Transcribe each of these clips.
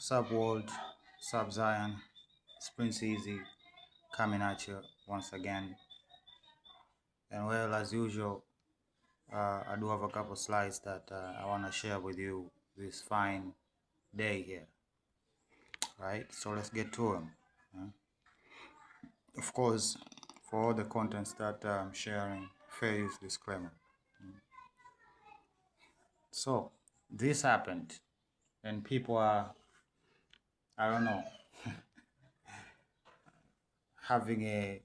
Sub World, Sub Zion, it's Prince Easy coming at you once again. And well, as usual, I do have a couple slides that I want to share with you this fine day here. Right, so let's get to them. Of course, for all the contents that I'm sharing, fair use disclaimer. So this happened, and people are, I don't know, having a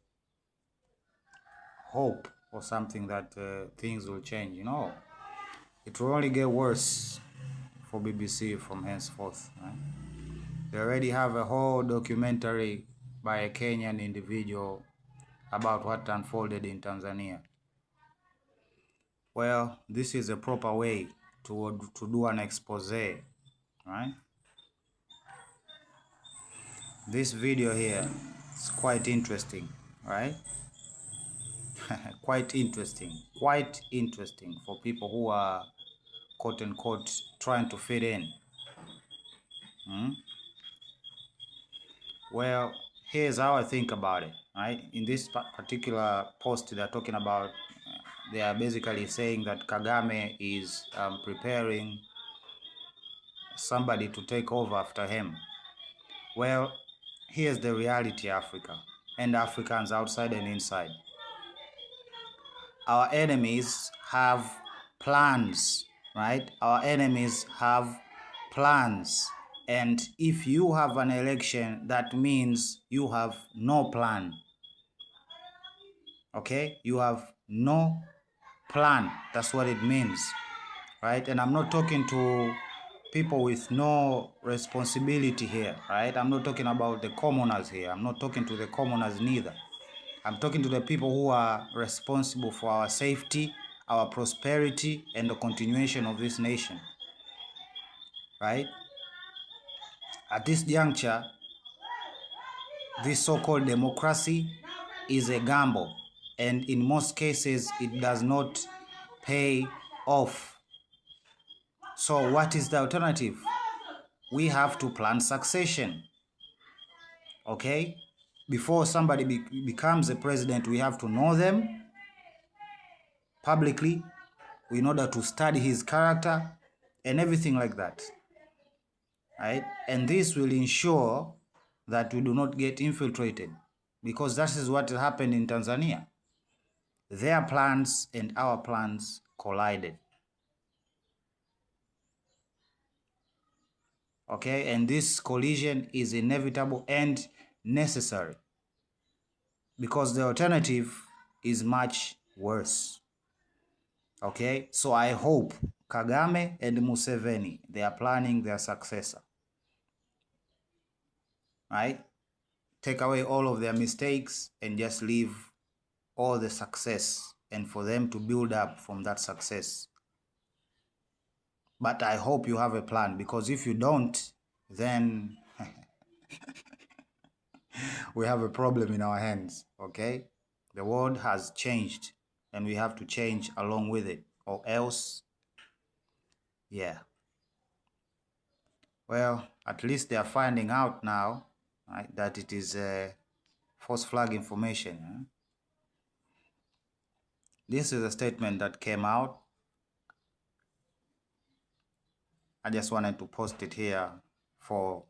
hope or something that things will change. It will only get worse for BBC from henceforth. Right? They already have a whole documentary by a Kenyan individual about what unfolded in Tanzania. Well, this is a proper way to do an expose, right? This video here is quite interesting, right? Quite interesting for people who are quote unquote trying to fit in. Well, here's how I think about it, right? In this particular post, they're talking about, they are basically saying that Kagame is preparing somebody to take over after him. Well, here's the reality, Africa, and Africans outside and inside. Our enemies have plans, right? Our enemies have plans. And if you have an election, that means you have no plan. Okay? You have no plan. That's what it means, right? And I'm not talking to people with no responsibility here, right? I'm not talking about the commoners here. I'm not talking to the commoners neither. I'm talking to the people who are responsible for our safety, our prosperity, and the continuation of this nation, right? At this juncture, this so-called democracy is a gamble, and in most cases, it does not pay off. So what is the alternative? We have to plan succession, okay? Before somebody becomes a president, we have to know them publicly in order to study his character and everything like that, right? And this will ensure that we do not get infiltrated, because that is what happened in Tanzania. Their plans and our plans collided. Okay, and this collision is inevitable and necessary, because the alternative is much worse. Okay, so I hope Kagame and Museveni, they are planning their successor, right? Take away all of their mistakes and just leave all the success, and for them to build up from that success. But I hope you have a plan, because if you don't, then we have a problem in our hands, okay? The world has changed, and we have to change along with it, or else, yeah. Well, at least they are finding out now, right, that it is false flag information. This is a statement that came out. I just wanted to post it here for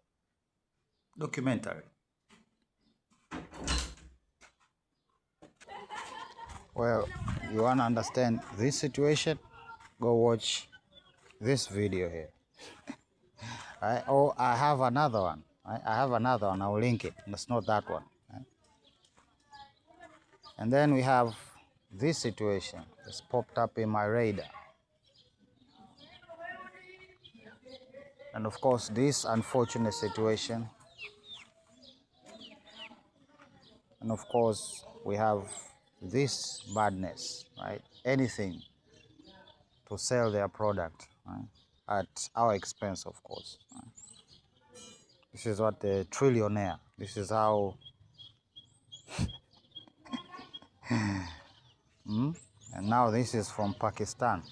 documentary. Well, you want to understand this situation? Go watch this video here. I have another one. I have another one. I'll link it. It's not that one. And then we have this situation. It's popped up in my radar. And of course, this unfortunate situation. And of course, we have this badness, right? Anything to sell their product, right? At our expense, of course. Right? This is what the trillionaire, this is how and now this is from Pakistan.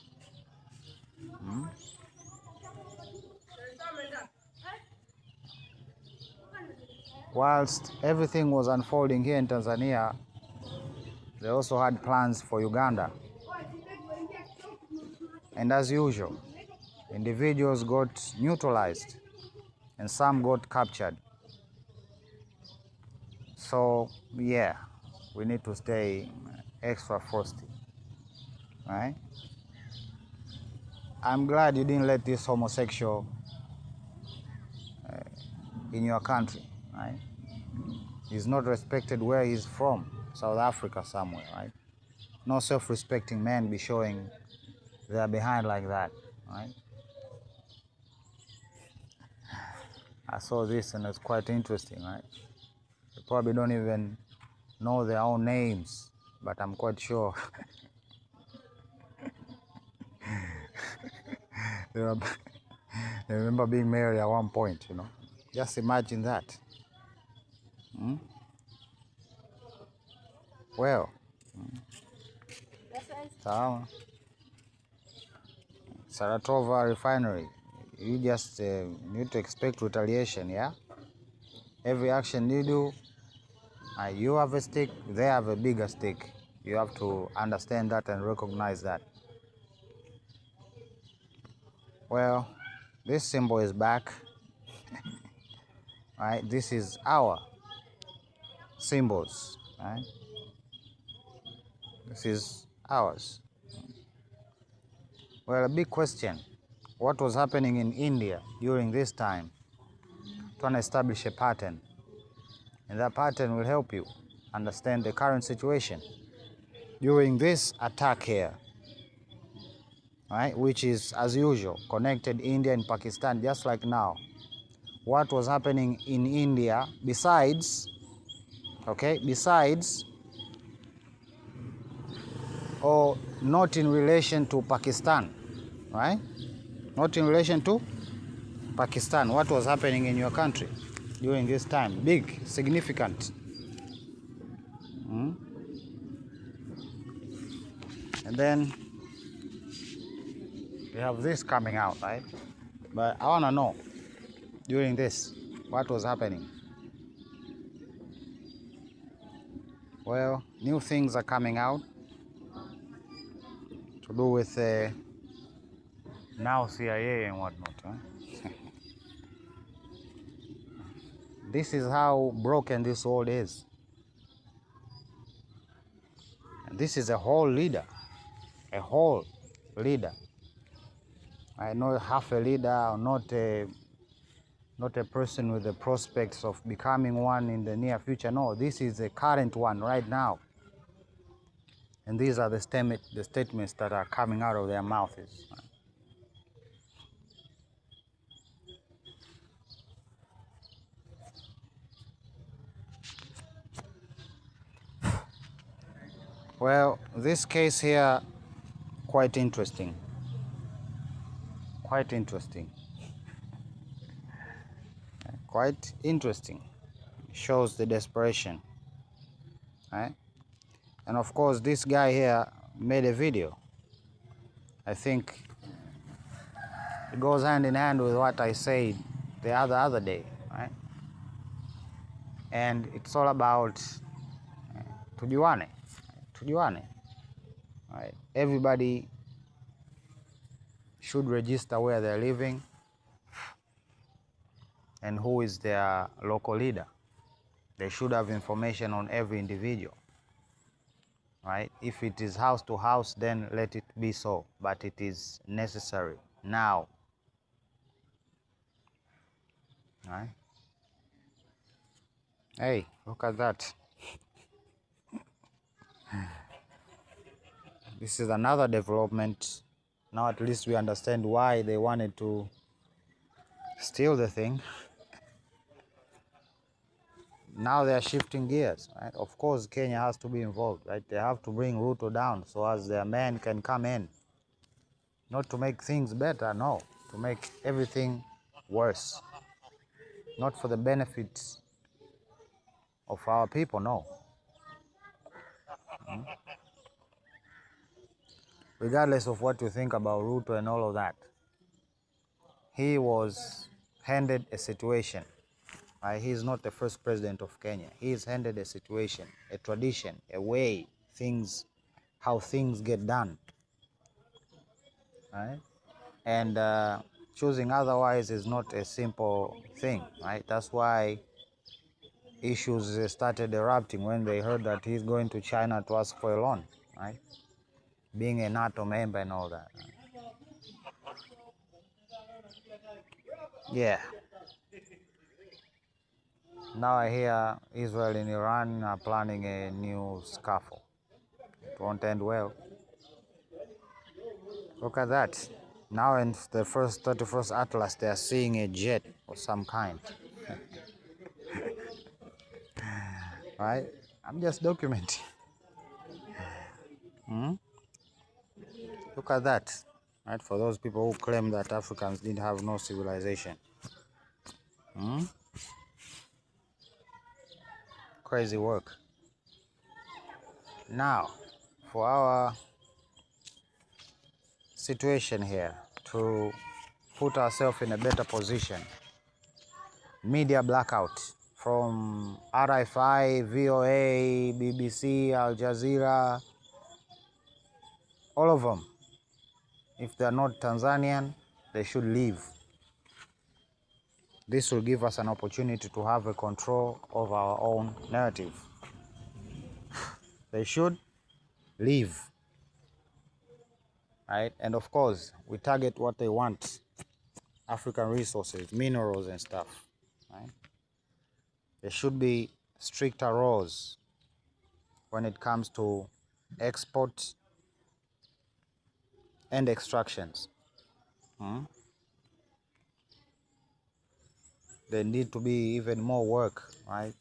whilst everything was unfolding here in Tanzania, they also had plans for Uganda. And as usual, individuals got neutralized and some got captured. So yeah, we need to stay extra frosty, right? I'm glad you didn't let this homosexual in your country, right? He's not respected where he's from, South Africa somewhere, right? No self-respecting man be showing they're behind like that, right? I saw this and it's quite interesting, right? They probably don't even know their own names, but I'm quite sure they remember being married at one point, you know. Just imagine that. Well, sawa. Saratova refinery, you just need to expect retaliation, yeah? Every action you do, you have a stake, they have a bigger stake. You have to understand that and recognize that. Well, this symbol is back, right? This is our symbols, right? This is ours. Well, a big question, what was happening in India during this time? Trying to establish a pattern, and that pattern will help you understand the current situation during this attack here, right? Which is, as usual, connected India and Pakistan, just like now. What was happening in India besides, okay, besides or not in relation to Pakistan, right? Not in relation to Pakistan. What was happening in your country during this time? Big, significant. And then we have this coming out, right? But I want to know, during this, what was happening? Well, new things are coming out to do with now CIA and whatnot. Huh? This is how broken this world is. And this is a whole leader, a whole leader. I know half a leader, or not a person with the prospects of becoming one in the near future. No, this is a current one right now. And these are the statements that are coming out of their mouths. Well, this case here, quite interesting. Quite interesting. Quite interesting. Shows the desperation, right? And of course, this guy here made a video. I think it goes hand in hand with what I said the other day, right? And it's all about tujuane, right? Everybody should register where they're living and who is their local leader. They should have information on every individual, right? If it is house to house, then let it be so, but it is necessary now, right? Hey, look at that. This is another development. Now at least we understand why they wanted to steal the thing. Now they are shifting gears, right? Of course, Kenya has to be involved, right? They have to bring Ruto down so as their men can come in. Not to make things better, no. To make everything worse. Not for the benefits of our people, no. Regardless of what you think about Ruto and all of that, he was handed a situation, He is not the first president of Kenya. He has handed a situation, a tradition, a way, how things get done. Right? And choosing otherwise is not a simple thing. Right? That's why issues started erupting when they heard that he's going to China to ask for a loan. Right? Being a NATO member and all that. Right? Yeah. Now I hear Israel and Iran are planning a new scuffle. It won't end well. Look at that. Now in the first 31st Atlas, they are seeing a jet of some kind. Right? I'm just documenting. Look at that. Right? For those people who claim that Africans didn't have no civilization. Crazy work. Now, for our situation here, to put ourselves in a better position, media blackout from RFI, VOA, BBC, Al Jazeera, all of them. If they're not Tanzanian, they should leave. This will give us an opportunity to have a control of our own narrative. They should leave. Right? And of course, we target what they want. African resources, minerals and stuff. Right? There should be stricter laws when it comes to export and extractions. There need to be even more work, right?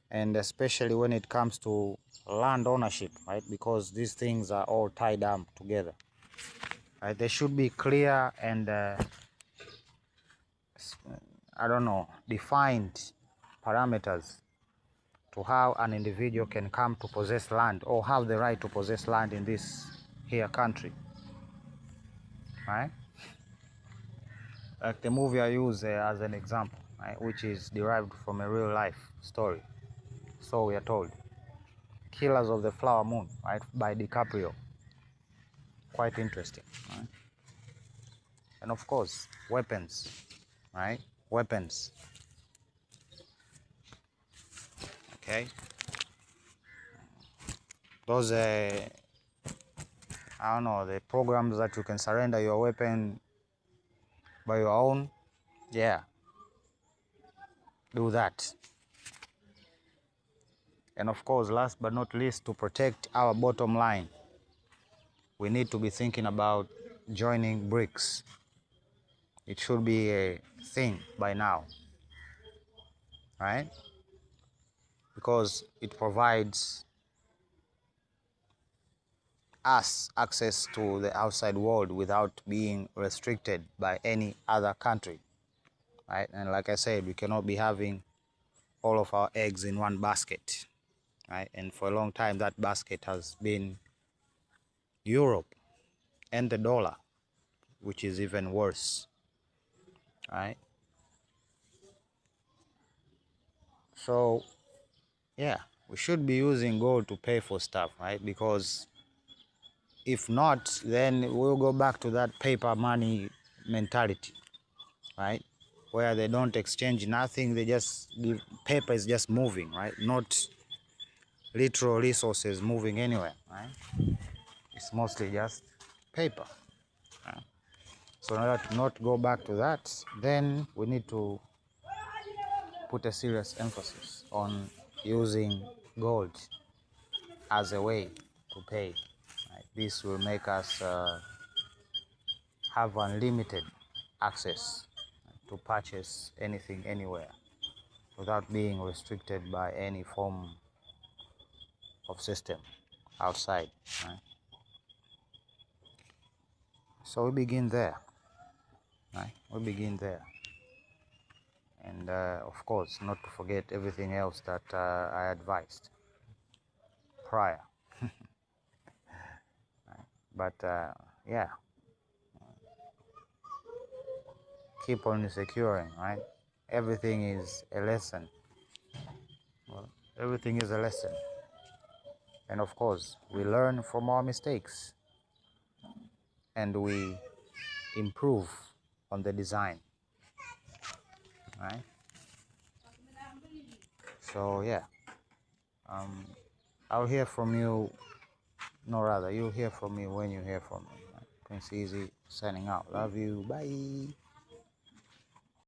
And especially when it comes to land ownership, right? Because these things are all tied up together. Right? There should be clear and defined parameters to how an individual can come to possess land or have the right to possess land in this here country. Right? Like the movie I use as an example, right? Which is derived from a real life story. So we are told. Killers of the Flower Moon, right? By DiCaprio. Quite interesting, right? And of course, weapons, right? Weapons. Okay. Those, I don't know, the programs that you can surrender your weapon by your own. Yeah. Do that. And of course, last but not least, to protect our bottom line, we need to be thinking about joining BRICS. It should be a thing by now, right? Because it provides us access to the outside world without being restricted by any other country, right? And like I said, we cannot be having all of our eggs in one basket, right? And for a long time, that basket has been Europe and the dollar, which is even worse, right? So, yeah, we should be using gold to pay for stuff, right? Because if not, then we'll go back to that paper money mentality, right? Where they don't exchange nothing, they just give, paper is just moving, right? Not literal resources moving anywhere, right? It's mostly just paper. Right? So in order to not go back to that, then we need to put a serious emphasis on using gold as a way to pay. Right? This will make us have unlimited access to purchase anything anywhere without being restricted by any form of system outside. Right? So we begin there. Right? We begin there. And of course, not to forget everything else that I advised prior. Right? But yeah, keep on securing, right? everything is a lesson. Well, everything is a lesson. And of course, we learn from our mistakes and we improve on the design, right? So yeah, I'll hear from you, no rather, you'll hear from me when you hear from me. Prince Easy signing out. Love you. Bye.